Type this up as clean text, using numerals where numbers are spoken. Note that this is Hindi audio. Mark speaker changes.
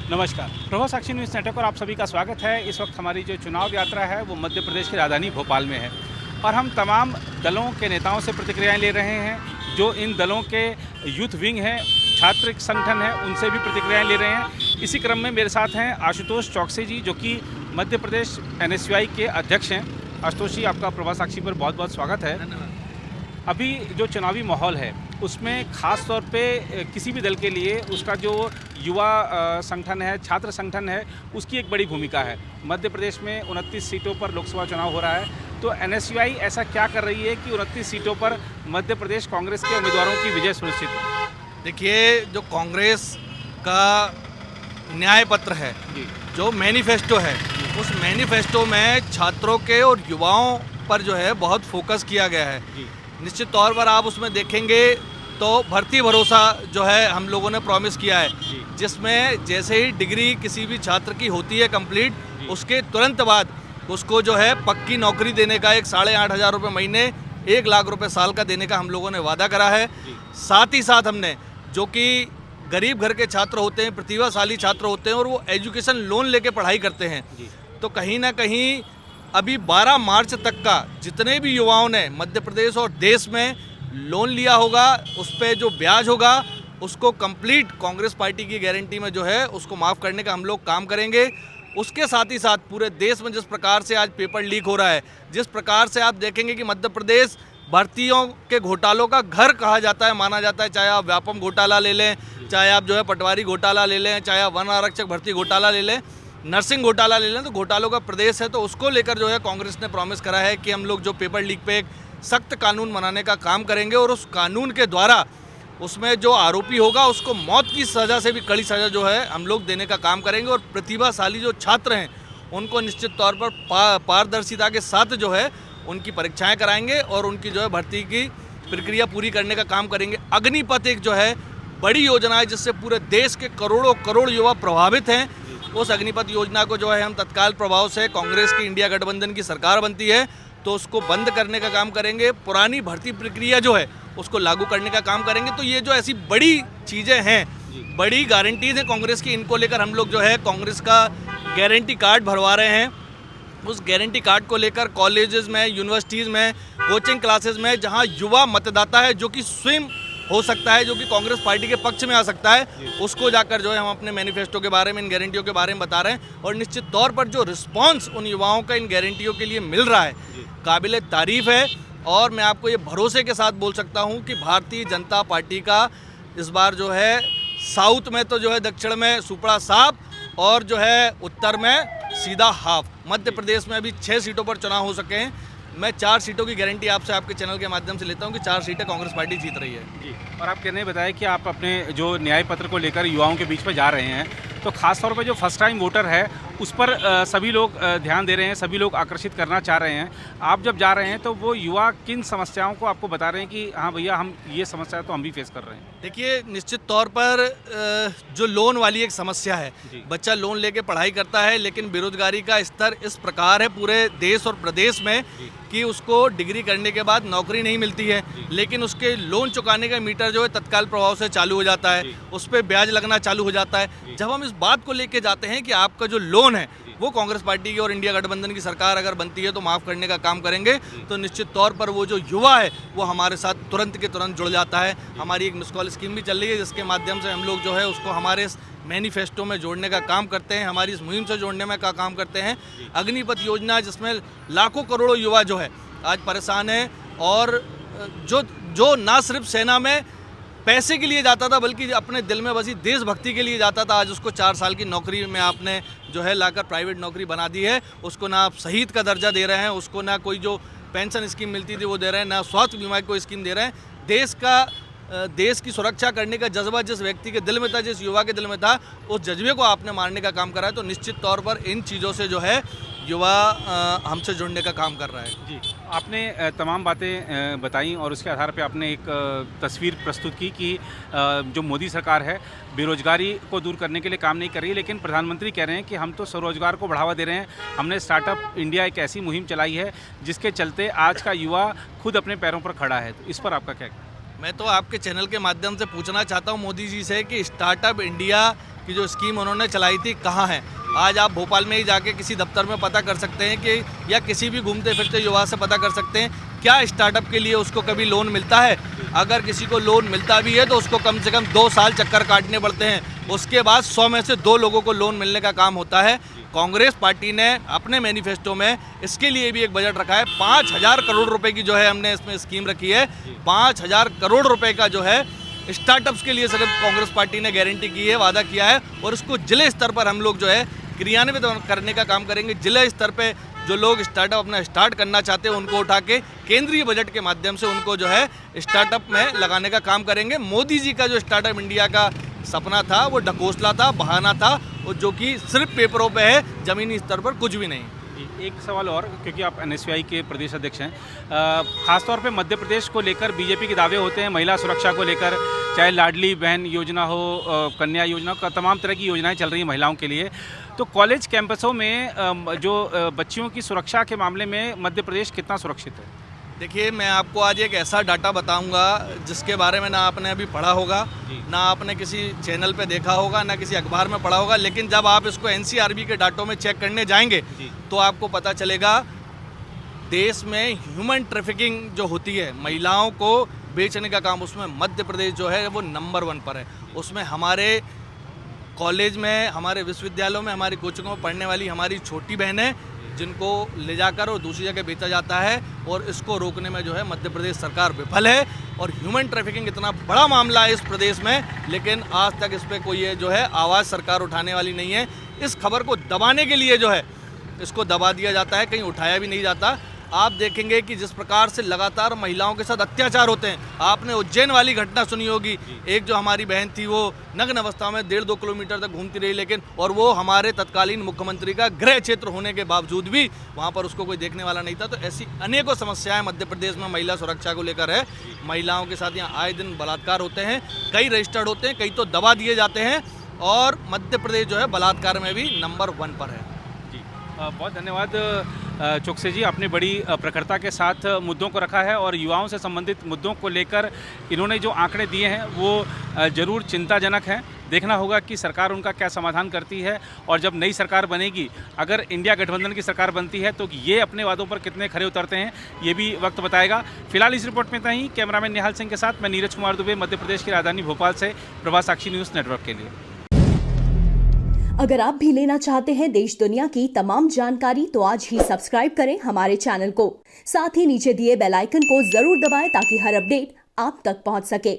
Speaker 1: नमस्कार, प्रभा साक्षी न्यूज़ नेटवर्क पर आप सभी का स्वागत है। इस वक्त हमारी जो चुनाव यात्रा है वो मध्य प्रदेश की राजधानी भोपाल में है और हम तमाम दलों के नेताओं से प्रतिक्रियाएं ले रहे हैं। जो इन दलों के यूथ विंग हैं, छात्र संगठन है, उनसे भी प्रतिक्रियाएं ले रहे हैं। इसी क्रम में मेरे साथ हैं आशुतोष चौकसी जी, जो कि मध्य प्रदेश NSUI के अध्यक्ष हैं। आशुतोष जी, आपका प्रभा साक्षी पर बहुत बहुत स्वागत है। अभी जो चुनावी माहौल है उसमें ख़ास तौर पे किसी भी दल के लिए उसका जो युवा संगठन है, छात्र संगठन है, उसकी एक बड़ी भूमिका है। मध्य प्रदेश में 29 सीटों पर लोकसभा चुनाव हो रहा है, तो NSUI ऐसा क्या कर रही है कि 29 सीटों पर मध्य प्रदेश कांग्रेस के उम्मीदवारों की विजय सुनिश्चित हो?
Speaker 2: देखिए, जो कांग्रेस का न्याय पत्र है, जो मैनिफेस्टो है, उस मैनिफेस्टो में छात्रों के और युवाओं पर जो है बहुत फोकस किया गया है। निश्चित तौर पर आप उसमें देखेंगे तो भर्ती भरोसा जो है हम लोगों ने प्रॉमिस किया है, जिसमें जैसे ही डिग्री किसी भी छात्र की होती है कंप्लीट, उसके तुरंत बाद उसको जो है पक्की नौकरी देने का एक 8,500 रुपये महीने, 1 लाख रुपए साल का देने का हम लोगों ने वादा करा है। साथ ही साथ हमने जो कि गरीब घर के छात्र होते हैं, प्रतिभाशाली छात्र होते हैं और वो एजुकेशन लोन लेके पढ़ाई करते हैं, तो कहीं ना कहीं अभी 12 मार्च तक का जितने भी युवाओं ने मध्य प्रदेश और देश में लोन लिया होगा, उस पर जो ब्याज होगा उसको कंप्लीट कांग्रेस पार्टी की गारंटी में जो है उसको माफ़ करने का हम लोग काम करेंगे। उसके साथ ही साथ पूरे देश में जिस प्रकार से आज पेपर लीक हो रहा है, जिस प्रकार से आप देखेंगे कि मध्य प्रदेश भर्तियों के घोटालों का घर कहा जाता है, माना जाता है, चाहे आप व्यापम घोटाला ले लें, चाहे आप जो है पटवारी घोटाला ले लें, चाहे आप वन आरक्षक भर्ती घोटाला ले लें, नर्सिंग घोटाला ले लें, तो घोटालों का प्रदेश है। तो उसको लेकर जो है कांग्रेस ने प्रॉमिस करा है कि हम लोग जो पेपर लीक पे एक सख्त कानून बनाने का काम करेंगे और उस कानून के द्वारा उसमें जो आरोपी होगा उसको मौत की सज़ा से भी कड़ी सज़ा जो है हम लोग देने का काम करेंगे। और प्रतिभाशाली जो छात्र हैं उनको निश्चित तौर पर पारदर्शिता के साथ जो है उनकी परीक्षाएँ कराएंगे और उनकी जो है भर्ती की प्रक्रिया पूरी करने का काम करेंगे। अग्निपथ एक जो है बड़ी योजना है जिससे पूरे देश के करोड़ों करोड़ युवा प्रभावित हैं। उस अग्निपथ योजना को जो है हम तत्काल प्रभाव से, कांग्रेस की इंडिया गठबंधन की सरकार बनती है तो उसको बंद करने का काम करेंगे। पुरानी भर्ती प्रक्रिया जो है उसको लागू करने का काम करेंगे। तो ये जो ऐसी बड़ी चीज़ें हैं, बड़ी गारंटीज हैं कांग्रेस की, इनको लेकर हम लोग जो है कांग्रेस का गारंटी कार्ड भरवा रहे हैं। उस गारंटी कार्ड को लेकर कॉलेजेस में, यूनिवर्सिटीज़ में, कोचिंग क्लासेस में जहाँ युवा मतदाता है जो कि स्वयं हो सकता है, जो कि कांग्रेस पार्टी के पक्ष में आ सकता है, उसको जाकर जो है हम अपने मैनिफेस्टो के बारे में, इन गारंटियों के बारे में बता रहे हैं। और निश्चित तौर पर जो रिस्पांस उन युवाओं का इन गारंटियों के लिए मिल रहा है, काबिल तारीफ़ है। और मैं आपको ये भरोसे के साथ बोल सकता हूँ कि भारतीय जनता पार्टी का इस बार जो है साउथ में तो जो है दक्षिण में सुपड़ा साफ और जो है उत्तर में सीधा हाफ। मध्य प्रदेश में अभी 6 सीटों पर चुनाव हो सके हैं। मैं 4 सीटों की गारंटी आपसे आपके चैनल के माध्यम से लेता हूं कि 4 सीटें कांग्रेस पार्टी जीत रही है।
Speaker 1: जी, और आप कहने बताया कि आप अपने जो न्याय पत्र को लेकर युवाओं के बीच में जा रहे हैं, तो खास तौर पर जो फर्स्ट टाइम वोटर है उस पर सभी लोग ध्यान दे रहे हैं, सभी लोग आकर्षित करना चाह रहे हैं। आप जब जा रहे हैं तो वो युवा किन समस्याओं को आपको बता रहे हैं कि हाँ भैया, हम ये समस्या तो हम भी फेस कर रहे हैं?
Speaker 2: देखिए, निश्चित तौर पर जो लोन वाली एक समस्या है, बच्चा लोन लेके पढ़ाई करता है लेकिन बेरोजगारी का स्तर इस प्रकार है पूरे देश और प्रदेश में कि उसको डिग्री करने के बाद नौकरी नहीं मिलती है, लेकिन उसके लोन चुकाने का मीटर जो है तत्काल प्रभाव से चालू हो जाता है, उस पर ब्याज लगना चालू हो जाता है। जब हम इस बात को लेके जाते हैं कि आपका जो लोन है वो कांग्रेस पार्टी की और इंडिया गठबंधन की सरकार अगर बनती है तो माफ़ करने का काम करेंगे, तो निश्चित तौर पर वो जो युवा है वो हमारे साथ तुरंत के तुरंत जुड़ जाता है। हमारी एक मिस कॉल स्कीम भी चल रही है जिसके माध्यम से हम लोग जो है उसको हमारे मैनिफेस्टो में जोड़ने का काम करते हैं, हमारी इस मुहिम से जोड़ने में का काम करते हैं। अग्निपथ योजना जिसमें लाखों करोड़ों युवा जो है आज परेशान है और जो ना सिर्फ सेना में पैसे के लिए जाता था बल्कि अपने दिल में बसी देशभक्ति के लिए जाता था, आज उसको 4 साल की नौकरी में आपने जो है लाकर प्राइवेट नौकरी बना दी है। उसको ना आप शहीद का दर्जा दे रहे हैं, उसको ना कोई जो पेंशन स्कीम मिलती थी वो दे रहे हैं, ना स्वास्थ्य बीमा की कोई स्कीम दे रहे हैं। देश की सुरक्षा करने का जज्बा जिस व्यक्ति के दिल में था, जिस युवा के दिल में था, उस जज्बे को आपने मारने का काम करा है। तो निश्चित तौर पर इन चीज़ों से जो है युवा हमसे जुड़ने का काम कर रहा है।
Speaker 1: जी, आपने तमाम बातें बताई और उसके आधार पे आपने एक तस्वीर प्रस्तुत की कि जो मोदी सरकार है बेरोजगारी को दूर करने के लिए काम नहीं कर रही है, लेकिन प्रधानमंत्री कह रहे हैं कि हम तो स्वरोजगार को बढ़ावा दे रहे हैं। हमने स्टार्टअप इंडिया एक ऐसी मुहिम चलाई है जिसके चलते आज का युवा खुद अपने पैरों पर खड़ा है। तो इस पर आपका क्या?
Speaker 2: मैं तो आपके चैनल के माध्यम से पूछना चाहता हूं मोदी जी से कि स्टार्टअप इंडिया कि जो स्कीम उन्होंने चलाई थी कहाँ है। आज आप भोपाल में ही जाके किसी दफ्तर में पता कर सकते हैं कि या किसी भी घूमते फिरते युवा से पता कर सकते हैं क्या स्टार्टअप के लिए उसको कभी लोन मिलता है। अगर किसी को लोन मिलता भी है तो उसको कम से कम 2 साल चक्कर काटने पड़ते हैं, उसके बाद 100 में से 2 लोगों को लोन मिलने का काम होता है। कांग्रेस पार्टी ने अपने मैनिफेस्टो में इसके लिए भी एक बजट रखा है। 5,000 करोड़ रुपए की जो है हमने इसमें स्कीम रखी है। 5,000 करोड़ रुपए का जो है स्टार्टअप्स के लिए सिर्फ कांग्रेस पार्टी ने गारंटी की है, वादा किया है, और इसको जिले स्तर पर हम लोग जो है क्रियान्वित करने का काम करेंगे। जिला स्तर पे जो लोग स्टार्टअप अपना स्टार्ट करना चाहते हैं उनको उठा के केंद्रीय बजट के माध्यम से उनको जो है स्टार्टअप में लगाने का काम करेंगे। मोदी जी का जो स्टार्टअप इंडिया का सपना था वो ढकोसला था, बहाना था, और जो कि सिर्फ पेपरों पे है, ज़मीनी स्तर पर कुछ भी नहीं।
Speaker 1: एक सवाल और, क्योंकि आप एनएसयूआई के प्रदेश अध्यक्ष हैं, खासतौर पे मध्य प्रदेश को लेकर बीजेपी के दावे होते हैं महिला सुरक्षा को लेकर, चाहे लाडली बहन योजना हो, कन्या योजना का, तमाम तरह की योजनाएं चल रही हैं महिलाओं के लिए। तो कॉलेज कैंपसों में जो बच्चियों की सुरक्षा के मामले में मध्य प्रदेश कितना सुरक्षित है?
Speaker 2: देखिए, मैं आपको आज एक ऐसा डाटा बताऊंगा जिसके बारे में ना आपने अभी पढ़ा होगा, ना आपने किसी चैनल पे देखा होगा, ना किसी अखबार में पढ़ा होगा, लेकिन जब आप इसको एनसीआरबी के डाटों में चेक करने जाएंगे तो आपको पता चलेगा देश में ह्यूमन ट्रैफिकिंग जो होती है, महिलाओं को बेचने का काम, उसमें मध्य प्रदेश जो है वो नंबर 1 पर है। उसमें हमारे कॉलेज में, हमारे विश्वविद्यालयों में, हमारी कोचिंगों में पढ़ने वाली हमारी छोटी बहनें जिनको ले जाकर और दूसरी जगह बेचा जाता है, और इसको रोकने में जो है मध्य प्रदेश सरकार विफल है। और ह्यूमन ट्रैफिकिंग इतना बड़ा मामला है इस प्रदेश में, लेकिन आज तक इस पर कोई जो है आवाज़ सरकार उठाने वाली नहीं है। इस खबर को दबाने के लिए जो है इसको दबा दिया जाता है, कहीं उठाया भी नहीं जाता। आप देखेंगे कि जिस प्रकार से लगातार महिलाओं के साथ अत्याचार होते हैं, आपने उज्जैन वाली घटना सुनी होगी, एक जो हमारी बहन थी वो नग्न अवस्था में 1.5-2 किलोमीटर तक घूमती रही, लेकिन और वो हमारे तत्कालीन मुख्यमंत्री का गृह क्षेत्र होने के बावजूद भी वहाँ पर उसको कोई देखने वाला नहीं था। तो ऐसी अनेकों समस्याएं मध्य प्रदेश में महिला सुरक्षा को लेकर है। महिलाओं के साथ यहाँ आए दिन बलात्कार होते हैं, कई रजिस्टर्ड होते हैं, कई तो दबा दिए जाते हैं, और मध्य प्रदेश जो है बलात्कार में भी नंबर 1 पर है।
Speaker 1: बहुत धन्यवाद चोकसे जी, आपने बड़ी प्रखरता के साथ मुद्दों को रखा है, और युवाओं से संबंधित मुद्दों को लेकर इन्होंने जो आंकड़े दिए हैं वो ज़रूर चिंताजनक हैं। देखना होगा कि सरकार उनका क्या समाधान करती है, और जब नई सरकार बनेगी, अगर इंडिया गठबंधन की सरकार बनती है, तो ये अपने वादों पर कितने खरे उतरते हैं ये भी वक्त बताएगा। फिलहाल इस रिपोर्ट में इतना ही। कैमरामैन निहाल सिंह के साथ मैं नीरज कुमार दुबे, मध्य प्रदेश की राजधानी भोपाल से, प्रभात साक्षी न्यूज़ नेटवर्क के लिए।
Speaker 3: अगर आप भी लेना चाहते हैं देश दुनिया की तमाम जानकारी, तो आज ही सब्सक्राइब करें हमारे चैनल को। साथ ही नीचे दिए बेल आइकन को जरूर दबाएं ताकि हर अपडेट आप तक पहुंच सके।